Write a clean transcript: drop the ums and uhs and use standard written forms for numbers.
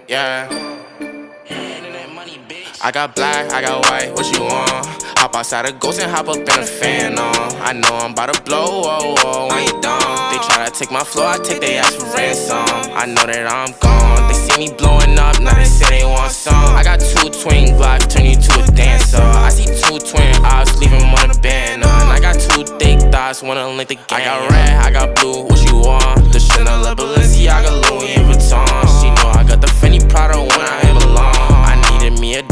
Yeah. I got black, I got white, what you want? Hop outside a ghost and hop up in a fan on. I know I'm about to blow, whoa, whoa, when you done. They try to take my flow, I take they ass for ransom. I know that I'm gone, they see me blowing up, now they say they want some. I got 2 twin Glocks, turn you to a dancer. I see 2 twin ops, leave them on a banner. And I got 2 thick thighs, wanna link the game. I got red, I got blue, what you want? The Chanel, Balenciaga, Louis Vuitton. She know I got the Fendi Prada when I belong. I needed me a